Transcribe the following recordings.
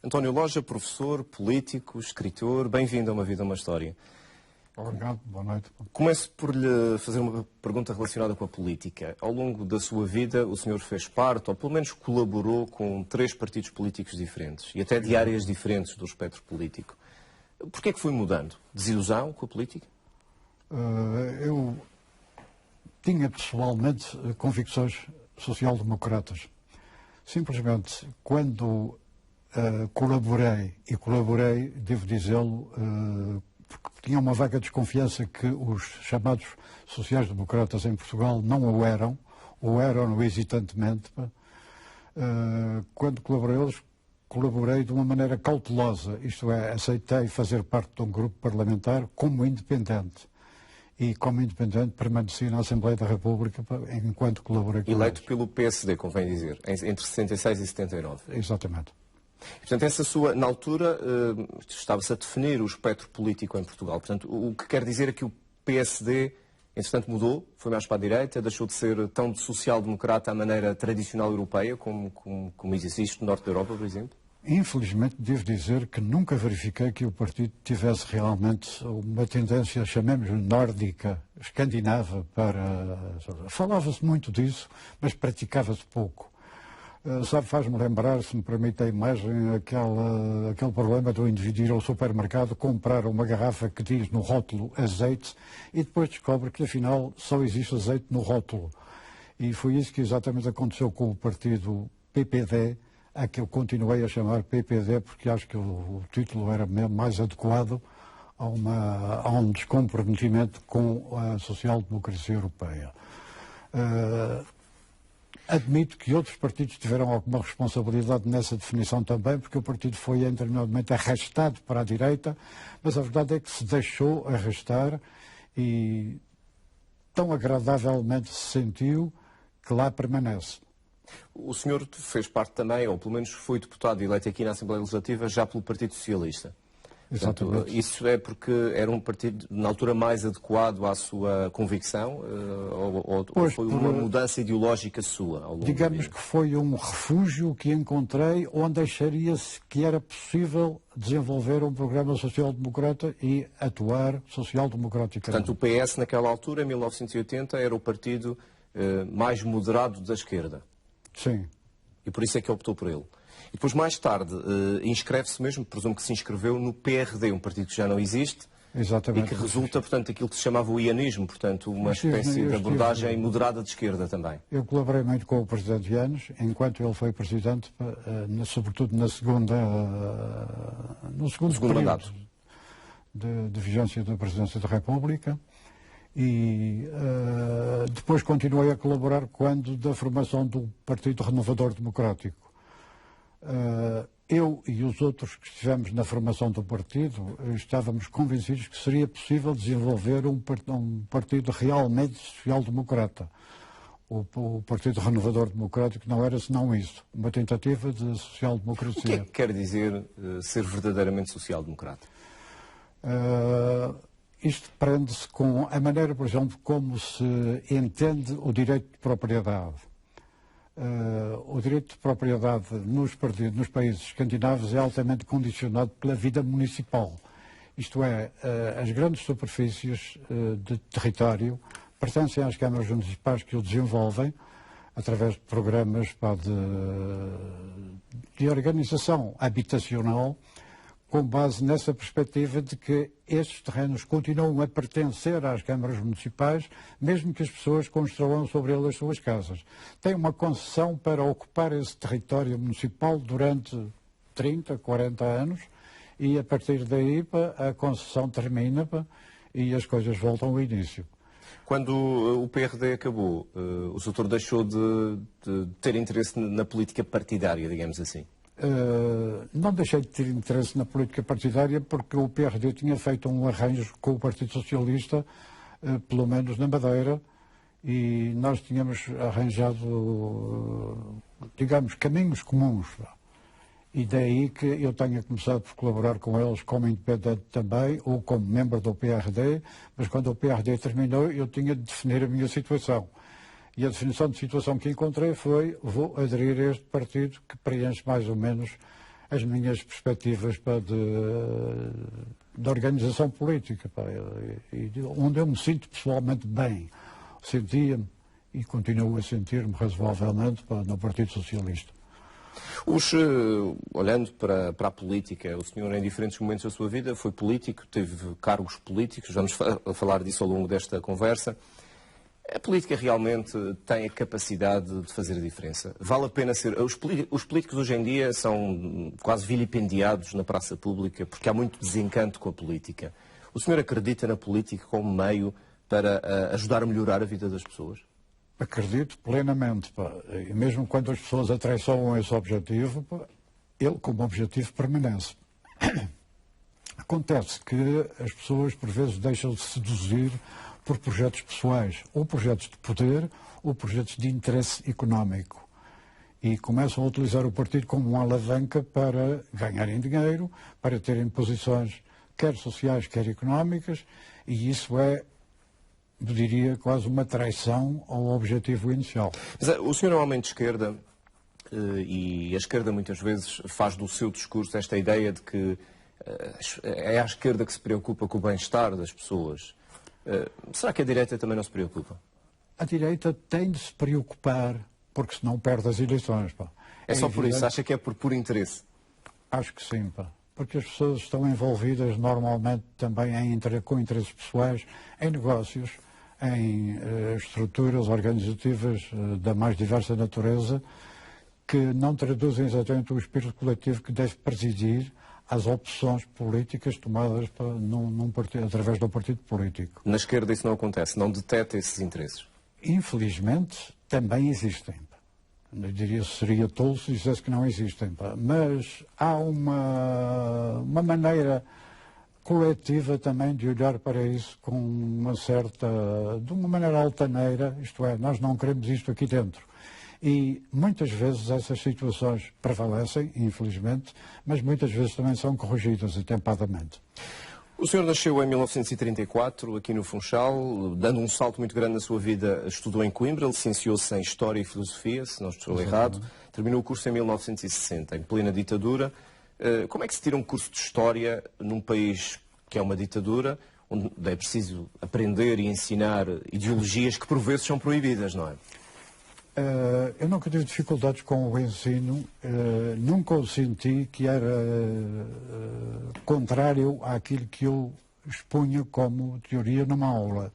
António Loja, professor, político, escritor, bem-vindo a Uma Vida, Uma História. Obrigado, boa noite. Começo por lhe fazer uma pergunta relacionada com a política. Ao longo da sua vida, o senhor fez parte, ou pelo menos colaborou com 3 partidos políticos diferentes, e até de áreas diferentes do espectro político. Porquê é que foi mudando? Desilusão com a política? Eu tinha pessoalmente convicções social-democratas. Simplesmente, quando colaborei, devo dizê-lo, porque tinha uma vaga desconfiança que os chamados sociais-democratas em Portugal não o eram, ou eram hesitantemente. Quando colaborei de uma maneira cautelosa, isto é, aceitei fazer parte de um grupo parlamentar como independente. E, como independente, permaneci na Assembleia da República enquanto colaborei com Eleito pelo PSD, convém dizer, entre 66 e 79. Exatamente. Portanto, essa sua, na altura, estava-se a definir o espectro político em Portugal. Portanto, o que quer dizer é que o PSD, entretanto, mudou, foi mais para a direita, deixou de ser tão de social-democrata à maneira tradicional europeia, como existe no norte da Europa, por exemplo? Infelizmente, devo dizer que nunca verifiquei que o partido tivesse realmente uma tendência, chamemos-lhe nórdica, escandinava, para... Falava-se muito disso, mas praticava-se pouco. Faz-me lembrar, se me permite a imagem, aquele problema do indivíduo ir ao supermercado, comprar uma garrafa que diz no rótulo azeite e depois descobre que afinal só existe azeite no rótulo. E foi isso que exatamente aconteceu com o partido PPD, a que eu continuei a chamar PPD porque acho que o título era mesmo mais adequado a um descomprometimento com a social-democracia europeia. Admito que outros partidos tiveram alguma responsabilidade nessa definição também, porque o partido foi anteriormente arrastado para a direita, mas a verdade é que se deixou arrastar e tão agradavelmente se sentiu que lá permanece. O senhor fez parte também, ou pelo menos foi deputado eleito aqui na Assembleia Legislativa, já pelo Partido Socialista. Exatamente. Portanto, isso é porque era um partido, na altura, mais adequado à sua convicção? Ou foi uma mudança ideológica sua ao longo da vida? Digamos que foi um refúgio que encontrei onde acharia-se que era possível desenvolver um programa social-democrata e atuar social-democraticamente. Portanto, o PS, naquela altura, em 1980, era o partido mais moderado da esquerda. Sim. E por isso é que optou por ele. E depois, mais tarde, inscreve-se mesmo, presumo que se inscreveu no PRD, um partido que já não existe. Exatamente. E que resulta, portanto, daquilo que se chamava o ianismo, portanto, uma espécie de abordagem moderada de esquerda também. Eu colaborei muito com o Presidente Yanes, enquanto ele foi Presidente, sobretudo no segundo mandato de vigência da Presidência da República. E depois continuei a colaborar quando da formação do Partido Renovador Democrático. Eu e os outros que estivemos na formação do partido estávamos convencidos que seria possível desenvolver um partido realmente social-democrata. O Partido Renovador Democrático não era senão isso, uma tentativa de social-democracia. O que é que quer dizer ser verdadeiramente social-democrata? Isto prende-se com a maneira, por exemplo, como se entende o direito de propriedade. O direito de propriedade nos países escandinavos é altamente condicionado pela vida municipal. Isto é, as grandes superfícies de território pertencem às câmaras municipais que o desenvolvem através de programas de organização habitacional, com base nessa perspectiva de que estes terrenos continuam a pertencer às câmaras municipais, mesmo que as pessoas construam sobre eles as suas casas. Tem uma concessão para ocupar esse território municipal durante 30, 40 anos e a partir daí a concessão termina e as coisas voltam ao início. Quando o PRD acabou, o doutor deixou de ter interesse na política partidária, digamos assim? Não deixei de ter interesse na política partidária porque o PRD tinha feito um arranjo com o Partido Socialista, pelo menos na Madeira, e nós tínhamos arranjado, digamos, caminhos comuns. E daí que eu tenha começado por colaborar com eles como independente também, ou como membro do PRD, mas quando o PRD terminou eu tinha de definir a minha situação. E a definição de situação que encontrei foi: vou aderir a este partido que preenche mais ou menos as minhas perspectivas de organização política, onde eu me sinto pessoalmente bem. Sentia-me e continuo a sentir-me razoavelmente no Partido Socialista. Olhando para a política, o senhor em diferentes momentos da sua vida foi político, teve cargos políticos, vamos falar disso ao longo desta conversa. A política realmente tem a capacidade de fazer a diferença? Vale a pena ser... Os políticos hoje em dia são quase vilipendiados na praça pública porque há muito desencanto com a política. O senhor acredita na política como meio para ajudar a melhorar a vida das pessoas? Acredito plenamente. E mesmo quando as pessoas atraiçoam esse objetivo, ele como objetivo permanece. Acontece que as pessoas por vezes deixam de seduzir por projetos pessoais, ou projetos de poder, ou projetos de interesse económico. E começam a utilizar o partido como uma alavanca para ganharem dinheiro, para terem posições quer sociais, quer económicas, e isso é, eu diria, quase uma traição ao objetivo inicial. Mas, o senhor é um homem de esquerda, e a esquerda muitas vezes faz do seu discurso esta ideia de que é a esquerda que se preocupa com o bem-estar das pessoas. Será que a direita também não se preocupa? A direita tem de se preocupar, porque senão perde as eleições. É só por isso? Acha que é por puro interesse? Acho que sim, porque as pessoas estão envolvidas normalmente também com interesses pessoais, em negócios, em estruturas organizativas da mais diversa natureza, que não traduzem exatamente o espírito coletivo que deve presidir às opções políticas tomadas através do partido político. Na esquerda isso não acontece, não detecta esses interesses? Infelizmente, também existem. Eu diria que seria tolo se dissesse que não existem. Mas há uma maneira coletiva também de olhar para isso com de uma maneira altaneira, isto é, nós não queremos isto aqui dentro. E muitas vezes essas situações prevalecem, infelizmente, mas muitas vezes também são corrigidas atempadamente. O senhor nasceu em 1934, aqui no Funchal, dando um salto muito grande na sua vida, estudou em Coimbra, licenciou-se em História e Filosofia, se não estou errado, terminou o curso em 1960, em plena ditadura. Como é que se tira um curso de História num país que é uma ditadura, onde é preciso aprender e ensinar ideologias que por vezes são proibidas, não é? Eu nunca tive dificuldades com o ensino, nunca o senti que era contrário àquilo que eu expunha como teoria numa aula.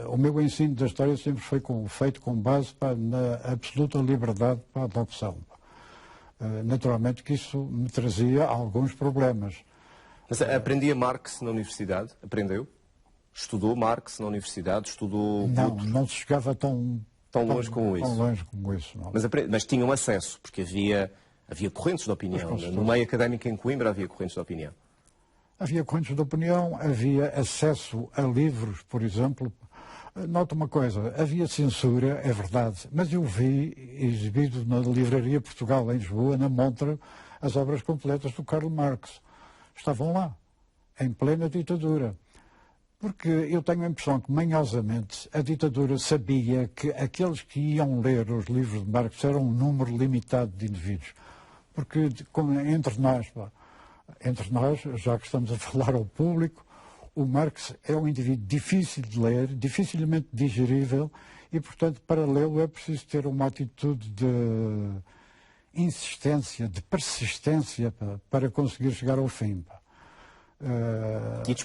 O meu ensino da história sempre foi feito com base na absoluta liberdade para a adopção. Naturalmente que isso me trazia alguns problemas. Mas aprendia Marx na universidade? Aprendeu? Estudou Marx na universidade? Estudou... Não se chegava tão longe como isso. Tão longe como isso, não. Mas tinham acesso, porque havia correntes de opinião. No meio académico em Coimbra havia correntes de opinião. Havia correntes de opinião, havia acesso a livros, por exemplo. Nota uma coisa, havia censura, é verdade, mas eu vi exibido na Livraria Portugal, em Lisboa, na montra, as obras completas do Karl Marx. Estavam lá, em plena ditadura. Porque eu tenho a impressão que, manhosamente, a ditadura sabia que aqueles que iam ler os livros de Marx eram um número limitado de indivíduos. Porque entre nós, já que estamos a falar ao público, o Marx é um indivíduo difícil de ler, dificilmente digerível, e, portanto, para lê-lo é preciso ter uma atitude de insistência, de persistência para conseguir chegar ao fim.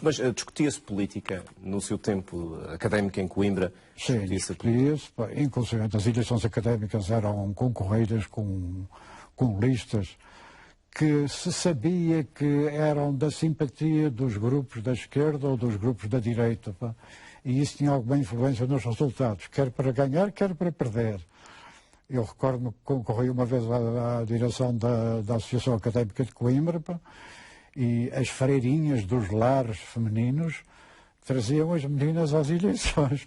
Mas discutia-se política no seu tempo académico em Coimbra? Sim, discutia-se. Inclusive as eleições académicas eram concorridas com listas que se sabia que eram da simpatia dos grupos da esquerda ou dos grupos da direita. E isso tinha alguma influência nos resultados, quer para ganhar, quer para perder. Eu recordo-me que concorri uma vez à direção da Associação Académica de Coimbra, e as freirinhas dos lares femininos traziam as meninas às eleições.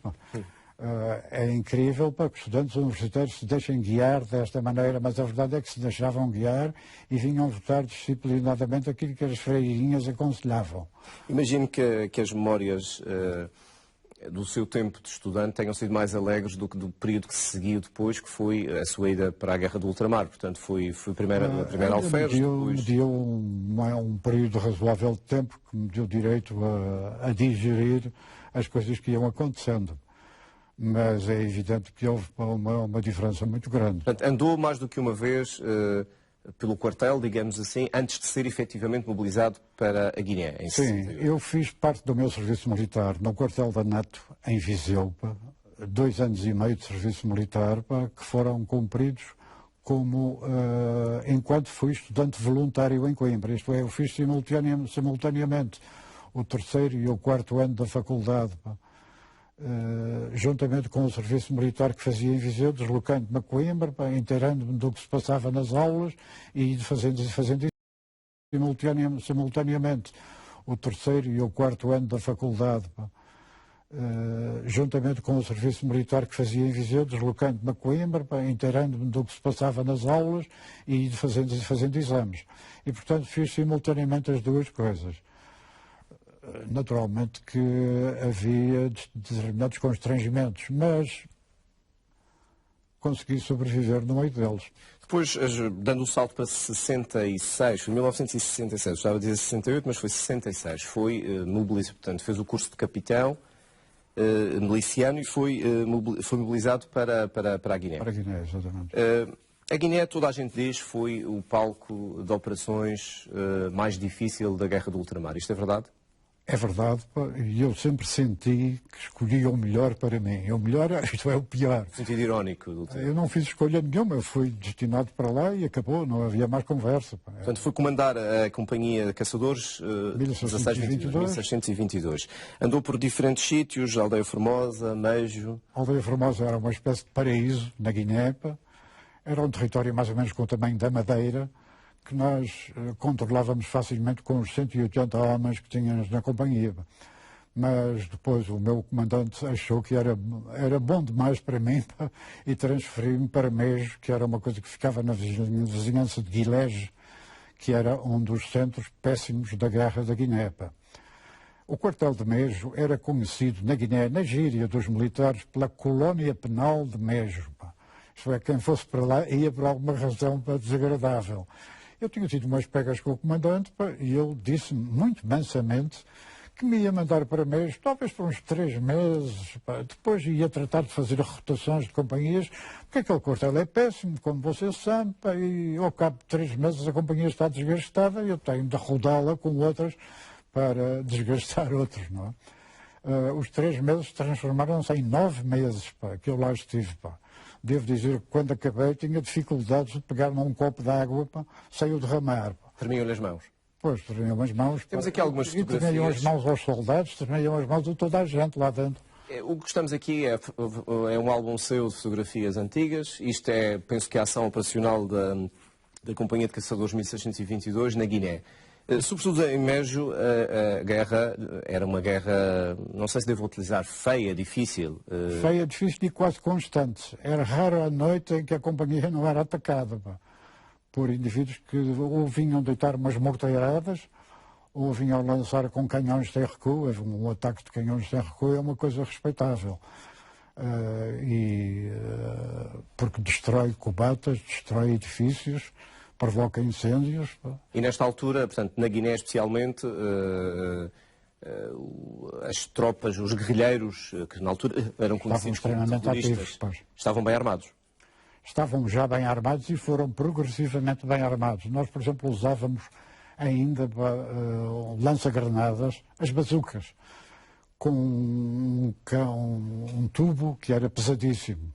É incrível que os estudantes universitários se deixem guiar desta maneira, mas a verdade é que se deixavam guiar e vinham votar disciplinadamente aquilo que as freirinhas aconselhavam. Imagino que as memórias do seu tempo de estudante tenham sido mais alegres do que do período que se seguiu depois, que foi a sua ida para a Guerra do Ultramar. Portanto, foi a primeira alferes. Me deu um período razoável de tempo que me deu direito a digerir as coisas que iam acontecendo. Mas é evidente que houve uma diferença muito grande. Portanto, andou mais do que uma vez pelo quartel, digamos assim, antes de ser efetivamente mobilizado para a Guiné. Sim, eu fiz parte do meu serviço militar no quartel da NATO, em Viseu, 2 anos e meio de serviço militar, que foram cumpridos enquanto fui estudante voluntário em Coimbra. Isto é, eu fiz simultaneamente o 3º e o 4º ano da faculdade, juntamente com o serviço militar que fazia em Viseu, deslocando-me a Coimbra, inteirando-me do que se passava nas aulas e fazendo simultaneamente o 3º e o 4º ano da faculdade, juntamente com o serviço militar que fazia em Viseu, deslocando-me a Coimbra, inteirando-me do que se passava nas aulas e fazendo exames. E, portanto, fiz simultaneamente as duas coisas. Naturalmente que havia determinados constrangimentos, mas consegui sobreviver no meio deles. Depois, dando o salto para 66, foi 1966, estava a dizer 68, mas foi 66, foi mobilizado, portanto, fez o curso de capitão miliciano e foi mobilizado para a Guiné. Para a Guiné, exatamente. A Guiné, toda a gente diz, foi o palco de operações mais difícil da Guerra do Ultramar. Isto é verdade? É verdade, e eu sempre senti que escolhi o melhor para mim. O melhor, isto é o pior. Sentido irónico. Eu não fiz escolha nenhuma, eu fui destinado para lá e acabou, não havia mais conversa. Portanto, foi comandar a Companhia de Caçadores 1622. Andou por diferentes sítios, Aldeia Formosa, Mejo. Aldeia Formosa era uma espécie de paraíso na Guiné, era um território mais ou menos com o tamanho da Madeira, que nós controlávamos facilmente com os 180 homens que tínhamos na companhia. Mas depois o meu comandante achou que era bom demais para mim e transferiu-me para Mejo, que era uma coisa que ficava na vizinhança de Guilege, que era um dos centros péssimos da Guerra da Guiné. O quartel de Mejo era conhecido na Guiné, na gíria dos militares, pela colónia penal de Mejo. Isto é, quem fosse para lá ia por alguma razão desagradável. Eu tinha tido umas pegas com o comandante e ele disse-me muito mansamente que me ia mandar para Mejo, talvez por uns 3 meses, depois ia tratar de fazer rotações de companhias, porque aquele quartel é péssimo, como você sabe, e ao cabo de 3 meses a companhia está desgastada e eu tenho de rodá-la com outras para desgastar outros, não é? Os 3 meses transformaram-se em 9 meses, que eu lá estive, Devo dizer que quando acabei tinha dificuldades de pegar num copo de água sem o derramar. Tremiam-lhe as mãos? Pois, tremiam as mãos. Temos aqui algumas fotografias. E tremiam as mãos aos soldados, tremiam as mãos a toda a gente lá dentro. O que estamos aqui é um álbum seu de fotografias antigas. Isto é, penso que a ação operacional da Companhia de Caçadores 1622 na Guiné. Sobretudo em Mejo, a guerra era uma guerra, não sei se devo utilizar, feia, difícil. Feia, difícil e quase constante. Era raro a noite em que a companhia não era atacada por indivíduos que ou vinham deitar umas morteiradas ou vinham lançar com canhões sem recuo. Um ataque de canhões sem recuo é uma coisa respeitável. Porque destrói cobatas, destrói edifícios, provoca incêndios. E nesta altura, portanto, na Guiné especialmente, as tropas, os guerrilheiros, que na altura eram conhecidos como terroristas, estavam bem armados? Estavam já bem armados e foram progressivamente bem armados. Nós, por exemplo, usávamos ainda lança-granadas, as bazucas, com um tubo que era pesadíssimo.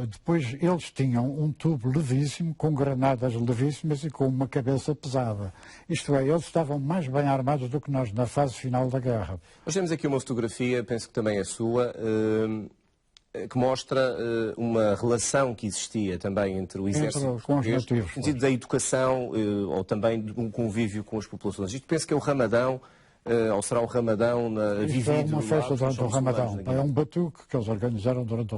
Depois eles tinham um tubo levíssimo, com granadas levíssimas e com uma cabeça pesada. Isto é, eles estavam mais bem armados do que nós na fase final da guerra. Nós temos aqui uma fotografia, penso que também é sua, que mostra uma relação que existia também entre o exército português, no sentido da educação ou também de um convívio com as populações. Isto penso que é o Ramadão, ou será o Ramadão vivido. É uma festa durante o Ramadão. É um batuque que eles organizaram durante o